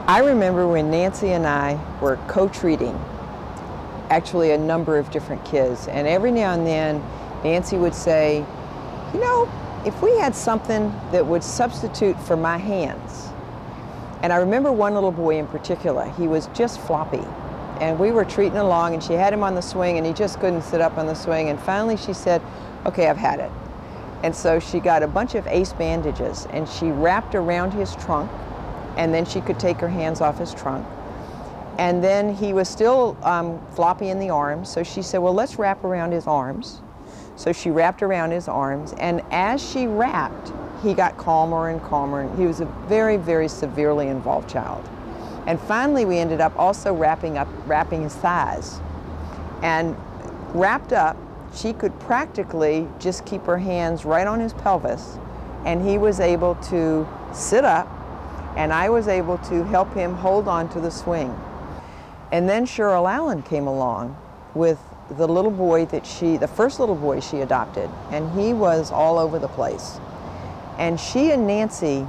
I remember when Nancy and I were co-treating actually a number of different kids, and every now and then Nancy would say, you know, if we had something that would substitute for my hands. And I remember one little boy in particular, he was just floppy, and we were treating along and she had him on the swing and he just couldn't sit up on the swing, and finally she said, okay, I've had it. And so she got a bunch of ace bandages and she wrapped around his trunk, and then she could take her hands off his trunk. And then he was still floppy in the arms, so she said, well, let's wrap around his arms. So she wrapped around his arms, and as she wrapped, he got calmer and calmer. He was a very, very severely involved child. And finally, we ended up also wrapping his thighs. And wrapped up, she could practically just keep her hands right on his pelvis, and he was able to sit up, and I was able to help him hold on to the swing. And then Cheryl Allen came along with the little boy that the first little boy she adopted, and he was all over the place. And she and Nancy,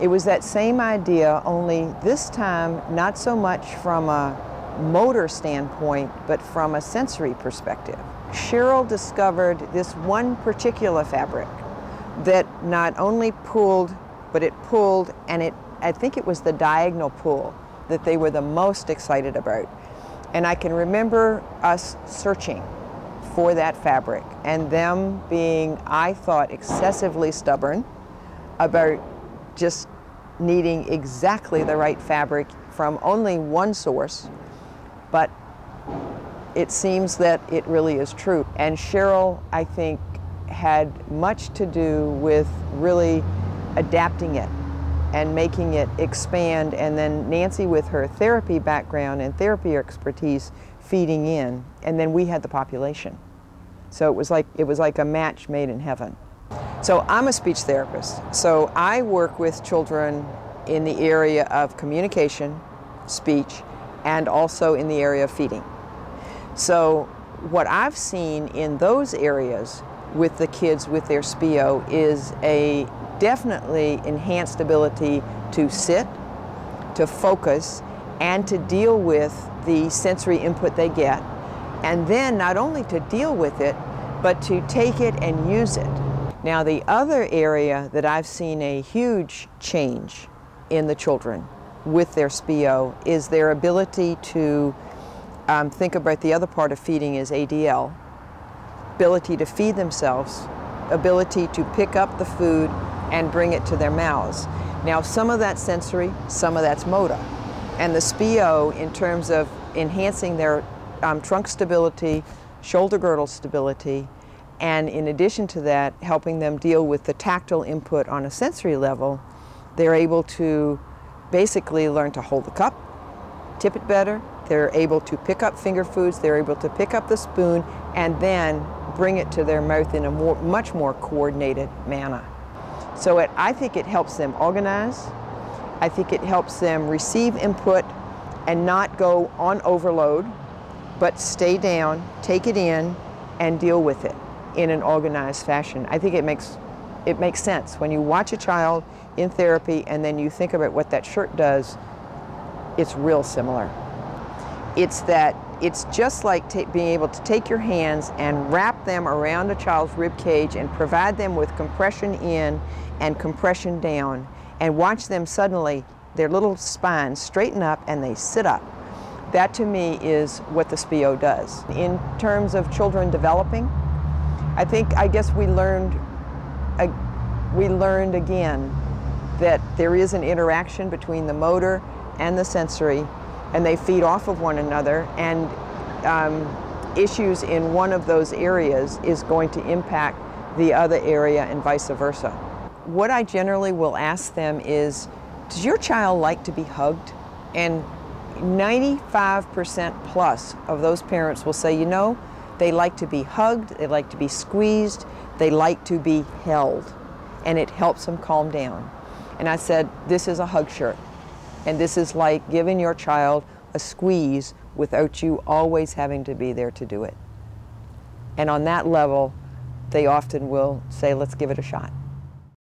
it was that same idea, only this time not so much from a motor standpoint, but from a sensory perspective. Cheryl discovered this one particular fabric that not only pulled, but it pulled, and I think it was the diagonal pull that they were the most excited about. And I can remember us searching for that fabric and them being, I thought, excessively stubborn about just needing exactly the right fabric from only one source, but it seems that it really is true. And Cheryl, I think, had much to do with really adapting it and making it expand, and then Nancy with her therapy background and therapy expertise feeding in, and then we had the population. So it was like a match made in heaven. So I'm a speech therapist, so I work with children in the area of communication, speech, and also in the area of feeding. So what I've seen in those areas with the kids with their SPIO is a definitely enhanced ability to sit, to focus, and to deal with the sensory input they get. And then not only to deal with it, but to take it and use it. Now, the other area that I've seen a huge change in the children with their SPIO is their ability to think about the other part of feeding is ADL, ability to feed themselves, ability to pick up the food and bring it to their mouths. Now, some of that's sensory, some of that's motor. And the SPIO, in terms of enhancing their trunk stability, shoulder girdle stability, and in addition to that, helping them deal with the tactile input on a sensory level, they're able to basically learn to hold the cup, tip it better, they're able to pick up finger foods, they're able to pick up the spoon, and then bring it to their mouth in a much more coordinated manner. So I think it helps them organize. I think it helps them receive input and not go on overload, but stay down, take it in, and deal with it in an organized fashion. I think it makes sense. When you watch a child in therapy and then you think about what that shirt does, it's real similar. It's just like being able to take your hands and wrap them around a child's rib cage and provide them with compression in and compression down, and watch them suddenly, their little spines straighten up and they sit up. That to me is what the SPIO does. In terms of children developing, I guess we learned again that there is an interaction between the motor and the sensory, and they feed off of one another, and issues in one of those areas is going to impact the other area and vice versa. What I generally will ask them is, does your child like to be hugged? And 95% plus of those parents will say, you know, they like to be hugged, they like to be squeezed, they like to be held, and it helps them calm down. And I said, this is a hug shirt, and this is like giving your child a squeeze without you always having to be there to do it. And on that level, they often will say, let's give it a shot.